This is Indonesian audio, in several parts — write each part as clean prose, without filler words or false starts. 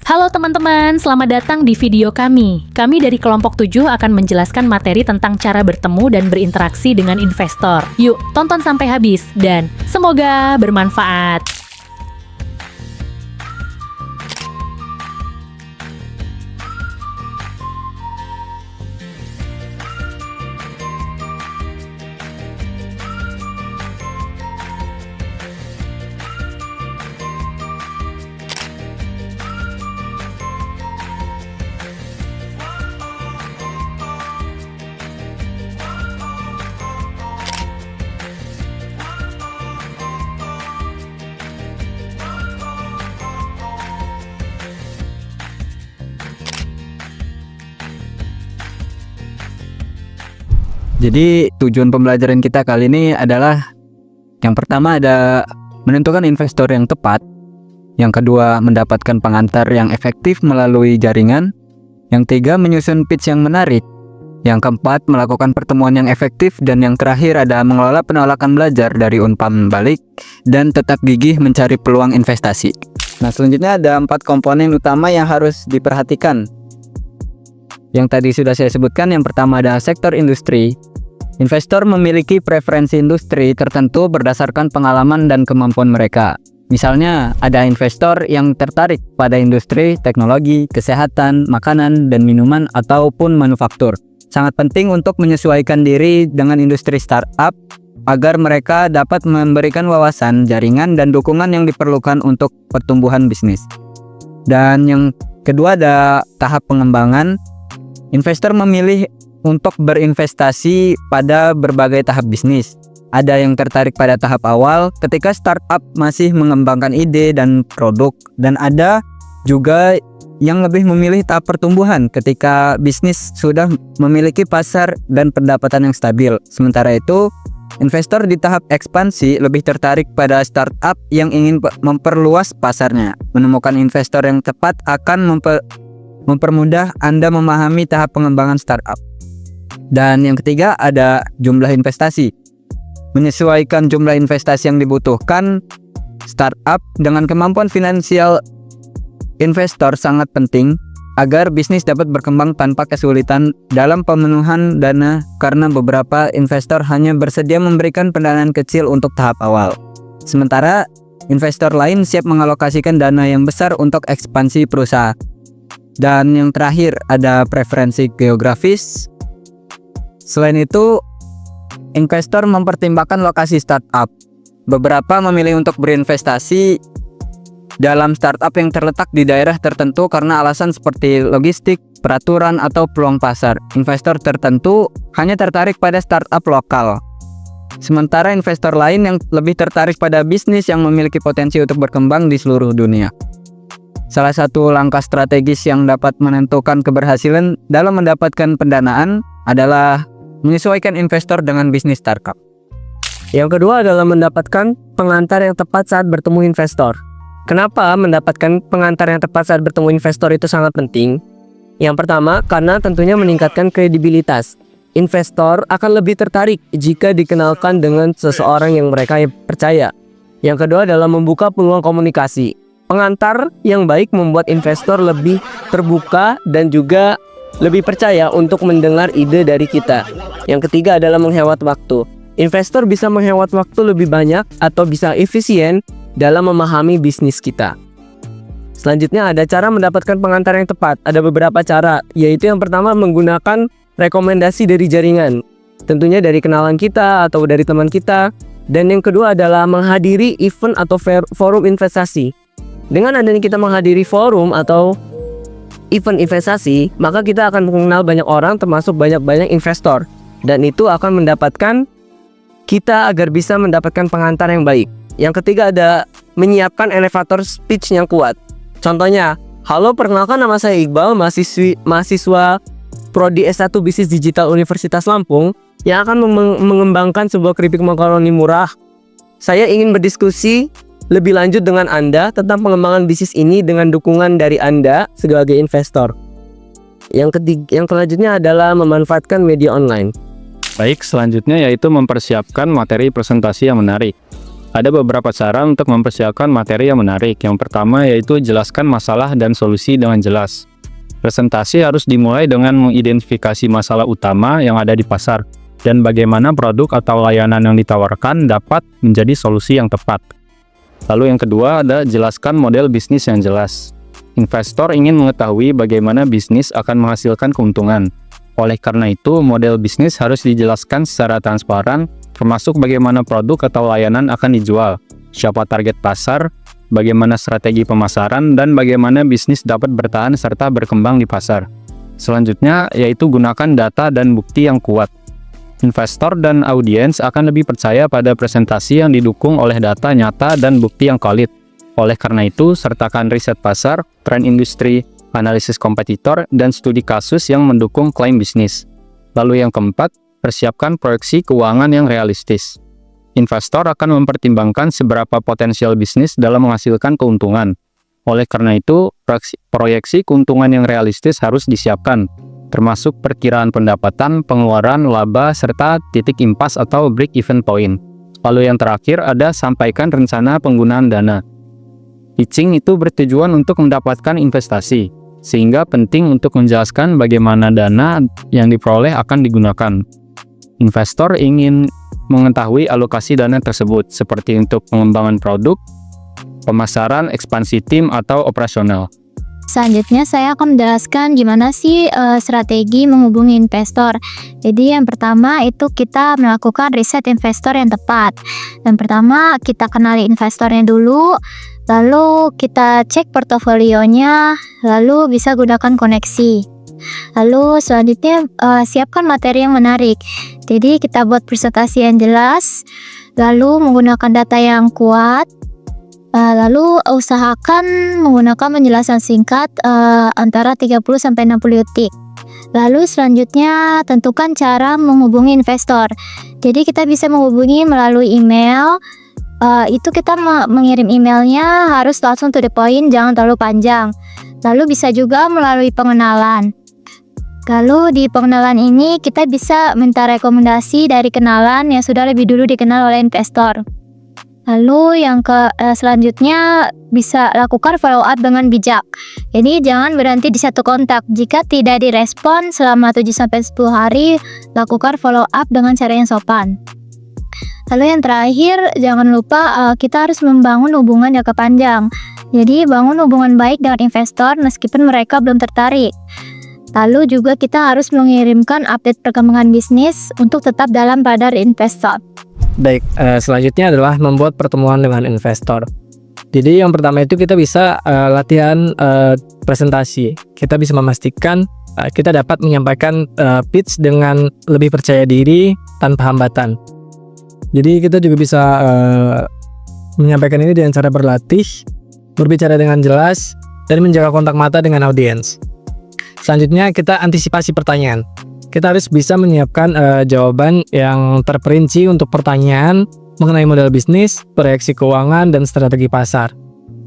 Halo teman-teman, selamat datang di video kami. Kami dari kelompok 7 akan menjelaskan materi tentang cara bertemu dan berinteraksi dengan investor. Yuk, tonton sampai habis dan semoga bermanfaat. Jadi tujuan pembelajaran kita kali ini adalah yang pertama ada menentukan investor yang tepat, yang kedua mendapatkan pengantar yang efektif melalui jaringan, yang ketiga menyusun pitch yang menarik, yang keempat melakukan pertemuan yang efektif, dan yang terakhir ada mengelola penolakan belajar dari umpan balik dan tetap gigih mencari peluang investasi. Nah, selanjutnya ada 4 komponen utama yang harus diperhatikan. Yang tadi sudah saya sebutkan, yang pertama ada sektor industri. Investor memiliki preferensi industri tertentu berdasarkan pengalaman dan kemampuan mereka. Misalnya, ada investor yang tertarik pada industri teknologi, kesehatan, makanan, dan minuman, ataupun manufaktur. Sangat penting untuk menyesuaikan diri dengan industri startup agar mereka dapat memberikan wawasan, jaringan, dan dukungan yang diperlukan untuk pertumbuhan bisnis. Dan yang kedua ada tahap pengembangan. Investor memilih untuk berinvestasi pada berbagai tahap bisnis. Ada yang tertarik pada tahap awal ketika startup masih mengembangkan ide dan produk, dan ada juga yang lebih memilih tahap pertumbuhan ketika bisnis sudah memiliki pasar dan pendapatan yang stabil. Sementara itu, investor di tahap ekspansi lebih tertarik pada startup yang ingin memperluas pasarnya. Menemukan investor yang tepat akan mempermudah Anda memahami tahap pengembangan startup. Dan yang ketiga ada jumlah investasi. Menyesuaikan jumlah investasi yang dibutuhkan startup dengan kemampuan finansial investor sangat penting agar bisnis dapat berkembang tanpa kesulitan dalam pemenuhan dana, karena beberapa investor hanya bersedia memberikan pendanaan kecil untuk tahap awal. Sementara investor lain siap mengalokasikan dana yang besar untuk ekspansi perusahaan. Dan yang terakhir ada preferensi geografis. Selain itu, investor mempertimbangkan lokasi startup. Beberapa memilih untuk berinvestasi dalam startup yang terletak di daerah tertentu karena alasan seperti logistik, peraturan, atau peluang pasar. Investor tertentu hanya tertarik pada startup lokal. Sementara investor lain yang lebih tertarik pada bisnis yang memiliki potensi untuk berkembang di seluruh dunia. Salah satu langkah strategis yang dapat menentukan keberhasilan dalam mendapatkan pendanaan adalah menyesuaikan investor dengan bisnis startup. Yang kedua adalah mendapatkan pengantar yang tepat saat bertemu investor. Kenapa mendapatkan pengantar yang tepat saat bertemu investor itu sangat penting? Yang pertama, karena tentunya meningkatkan kredibilitas. Investor akan lebih tertarik jika dikenalkan dengan seseorang yang mereka percaya. Yang kedua adalah membuka peluang komunikasi. Pengantar yang baik membuat investor lebih terbuka dan juga lebih percaya untuk mendengar ide dari kita. Yang ketiga adalah menghemat waktu. Investor bisa menghemat waktu lebih banyak atau bisa efisien dalam memahami bisnis kita. Selanjutnya ada cara mendapatkan pengantar yang tepat. Ada beberapa cara, yaitu yang pertama menggunakan rekomendasi dari jaringan. Tentunya dari kenalan kita atau dari teman kita. Dan yang kedua adalah menghadiri event atau forum investasi. Dengan adanya kita menghadiri forum atau event investasi, maka kita akan mengenal banyak orang, termasuk banyak investor. Dan itu akan mendapatkan kita agar bisa mendapatkan pengantar yang baik. Yang ketiga ada menyiapkan elevator speech yang kuat. Contohnya, halo, perkenalkan nama saya Iqbal, mahasiswa Prodi S1 Bisnis Digital Universitas Lampung yang akan mengembangkan sebuah keripik makaroni murah. Saya ingin berdiskusi lebih lanjut dengan Anda tentang pengembangan bisnis ini dengan dukungan dari Anda sebagai investor. Yang selanjutnya adalah memanfaatkan media online. Baik, selanjutnya yaitu mempersiapkan materi presentasi yang menarik. Ada beberapa cara untuk mempersiapkan materi yang menarik. Yang pertama yaitu jelaskan masalah dan solusi dengan jelas. Presentasi harus dimulai dengan mengidentifikasi masalah utama yang ada di pasar dan bagaimana produk atau layanan yang ditawarkan dapat menjadi solusi yang tepat. Lalu yang kedua ada jelaskan model bisnis yang jelas. Investor ingin mengetahui bagaimana bisnis akan menghasilkan keuntungan. Oleh karena itu, model bisnis harus dijelaskan secara transparan, termasuk bagaimana produk atau layanan akan dijual, siapa target pasar, bagaimana strategi pemasaran, dan bagaimana bisnis dapat bertahan serta berkembang di pasar. Selanjutnya, yaitu gunakan data dan bukti yang kuat. Investor dan audiens akan lebih percaya pada presentasi yang didukung oleh data nyata dan bukti yang valid. Oleh karena itu, sertakan riset pasar, tren industri, analisis kompetitor, dan studi kasus yang mendukung klaim bisnis. Lalu yang keempat, persiapkan proyeksi keuangan yang realistis. Investor akan mempertimbangkan seberapa potensial bisnis dalam menghasilkan keuntungan. Oleh karena itu, proyeksi keuntungan yang realistis harus disiapkan, termasuk perkiraan pendapatan, pengeluaran, laba, serta titik impas atau break-even point. Lalu yang terakhir ada sampaikan rencana penggunaan dana. Pitching itu bertujuan untuk mendapatkan investasi, sehingga penting untuk menjelaskan bagaimana dana yang diperoleh akan digunakan. Investor ingin mengetahui alokasi dana tersebut, seperti untuk pengembangan produk, pemasaran, ekspansi tim, atau operasional. Selanjutnya saya akan menjelaskan gimana sih strategi menghubungi investor. Jadi yang pertama itu kita melakukan riset investor yang tepat. Yang pertama kita kenali investornya dulu, lalu kita cek portofolionya, lalu bisa gunakan koneksi. Lalu selanjutnya siapkan materi yang menarik. Jadi kita buat presentasi yang jelas, lalu menggunakan data yang kuat. Lalu usahakan menggunakan penjelasan singkat antara 30-60 detik. Lalu selanjutnya tentukan cara menghubungi investor. Jadi kita bisa menghubungi melalui email. Itu kita mengirim emailnya harus langsung to the point, jangan terlalu panjang. Lalu bisa juga melalui pengenalan. Lalu di pengenalan ini kita bisa minta rekomendasi dari kenalan yang sudah lebih dulu dikenal oleh investor. Lalu yang selanjutnya bisa lakukan follow up dengan bijak. Jadi jangan berhenti di satu kontak. Jika tidak direspon selama 7-10 hari, lakukan follow up dengan cara yang sopan. Lalu yang terakhir, jangan lupa kita harus membangun hubungan jangka panjang. Jadi bangun hubungan baik dengan investor meskipun mereka belum tertarik. Lalu juga kita harus mengirimkan update perkembangan bisnis untuk tetap dalam radar investor. Baik, selanjutnya adalah membuat pertemuan dengan investor. Jadi yang pertama itu kita bisa latihan presentasi. Kita bisa memastikan kita dapat menyampaikan pitch dengan lebih percaya diri tanpa hambatan. Jadi kita juga bisa menyampaikan ini dengan cara berlatih, berbicara dengan jelas, dan menjaga kontak mata dengan audiens. Selanjutnya kita antisipasi pertanyaan. Kita harus bisa menyiapkan jawaban yang terperinci untuk pertanyaan mengenai model bisnis, proyeksi keuangan, dan strategi pasar.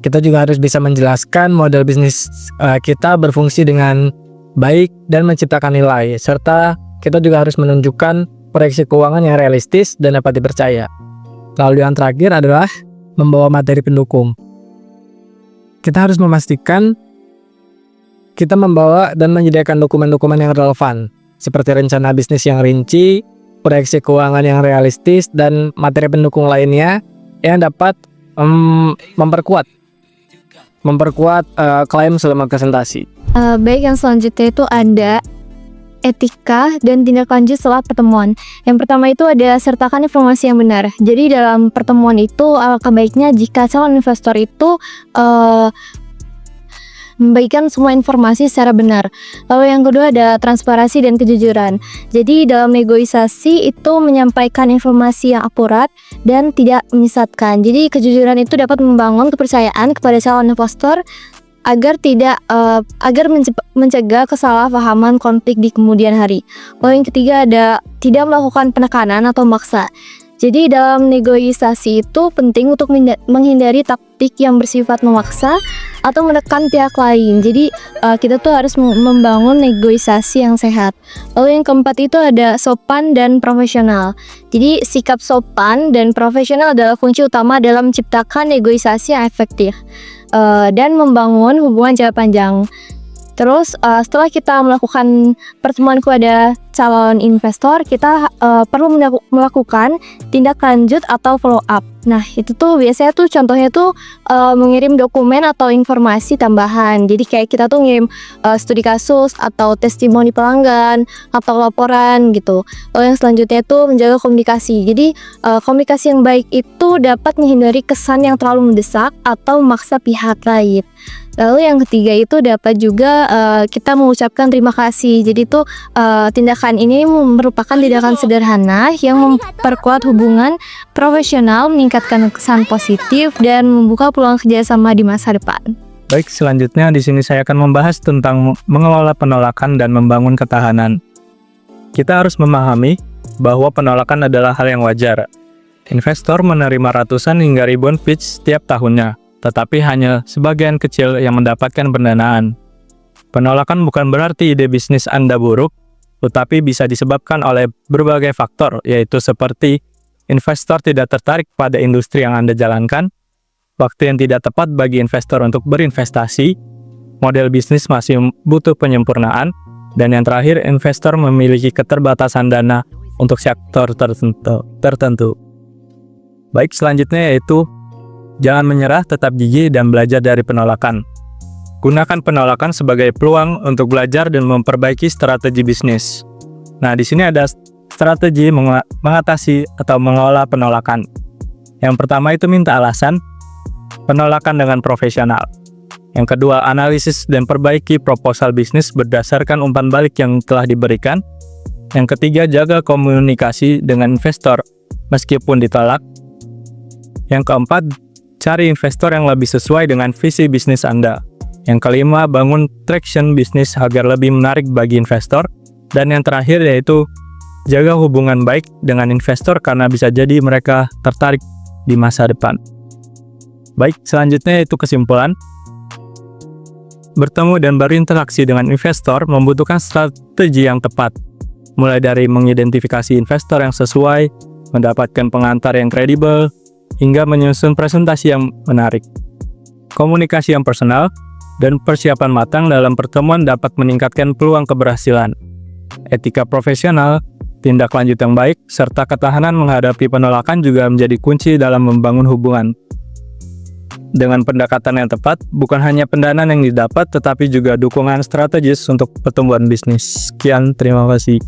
Kita juga harus bisa menjelaskan model bisnis kita berfungsi dengan baik dan menciptakan nilai, serta kita juga harus menunjukkan proyeksi keuangan yang realistis dan dapat dipercaya. Lalu yang terakhir adalah membawa materi pendukung. Kita harus memastikan kita membawa dan menyediakan dokumen-dokumen yang relevan, seperti rencana bisnis yang rinci, proyeksi keuangan yang realistis, dan materi pendukung lainnya yang dapat memperkuat klaim selama presentasi. Baik, yang selanjutnya itu ada etika dan tindak lanjut setelah pertemuan. Yang pertama itu ada sertakan informasi yang benar. Jadi dalam pertemuan itu alangkah baiknya jika calon investor itu membagikan semua informasi secara benar. Lalu yang kedua ada transparansi dan kejujuran. Jadi dalam negosiasi itu menyampaikan informasi yang akurat dan tidak menyesatkan. Jadi kejujuran itu dapat membangun kepercayaan kepada calon investor agar mencegah kesalahpahaman konflik di kemudian hari. Lalu yang ketiga ada tidak melakukan penekanan atau maksa. Jadi dalam negosiasi itu penting untuk menghindari taktik yang bersifat memaksa atau menekan pihak lain. Jadi kita tuh harus membangun negosiasi yang sehat. Lalu yang keempat itu ada sopan dan profesional. Jadi sikap sopan dan profesional adalah kunci utama dalam menciptakan negosiasi yang efektif dan membangun hubungan jangka panjang. Terus setelah kita melakukan pertemuan kepada calon investor, kita perlu melakukan tindak lanjut atau follow up. Nah itu tuh biasanya tuh contohnya tuh mengirim dokumen atau informasi tambahan. Jadi kayak kita tuh ngirim studi kasus atau testimoni pelanggan atau laporan gitu. Lalu yang selanjutnya tuh menjaga komunikasi. Jadi komunikasi yang baik itu dapat menghindari kesan yang terlalu mendesak atau memaksa pihak lain. Lalu yang ketiga itu dapat juga kita mengucapkan terima kasih. Jadi itu tindakan ini merupakan tindakan sederhana yang memperkuat hubungan profesional, meningkatkan kesan positif dan membuka peluang kerjasama di masa depan. Baik, selanjutnya di sini saya akan membahas tentang mengelola penolakan dan membangun ketahanan. Kita harus memahami bahwa penolakan adalah hal yang wajar. Investor menerima ratusan hingga ribuan pitch setiap tahunnya, tetapi hanya sebagian kecil yang mendapatkan pendanaan. Penolakan bukan berarti ide bisnis Anda buruk, tetapi bisa disebabkan oleh berbagai faktor, yaitu seperti investor tidak tertarik pada industri yang Anda jalankan, waktu yang tidak tepat bagi investor untuk berinvestasi, model bisnis masih butuh penyempurnaan, dan yang terakhir, investor memiliki keterbatasan dana untuk sektor tertentu. Baik, selanjutnya yaitu jangan menyerah, tetap gigih, dan belajar dari penolakan. Gunakan penolakan sebagai peluang untuk belajar dan memperbaiki strategi bisnis. Nah, di sini ada strategi mengatasi atau mengelola penolakan. Yang pertama itu minta alasan, penolakan dengan profesional. Yang kedua, analisis dan perbaiki proposal bisnis berdasarkan umpan balik yang telah diberikan. Yang ketiga, jaga komunikasi dengan investor meskipun ditolak. Yang keempat, cari investor yang lebih sesuai dengan visi bisnis Anda. Yang kelima, bangun traction bisnis agar lebih menarik bagi investor. Dan yang terakhir yaitu jaga hubungan baik dengan investor karena bisa jadi mereka tertarik di masa depan. Baik, selanjutnya yaitu kesimpulan. Bertemu dan berinteraksi dengan investor membutuhkan strategi yang tepat. Mulai dari mengidentifikasi investor yang sesuai, mendapatkan pengantar yang kredibel, hingga menyusun presentasi yang menarik. Komunikasi yang personal dan persiapan matang dalam pertemuan dapat meningkatkan peluang keberhasilan. Etika profesional, tindak lanjut yang baik, serta ketahanan menghadapi penolakan juga menjadi kunci dalam membangun hubungan. Dengan pendekatan yang tepat, bukan hanya pendanaan yang didapat, tetapi juga dukungan strategis untuk pertumbuhan bisnis. Sekian, terima kasih.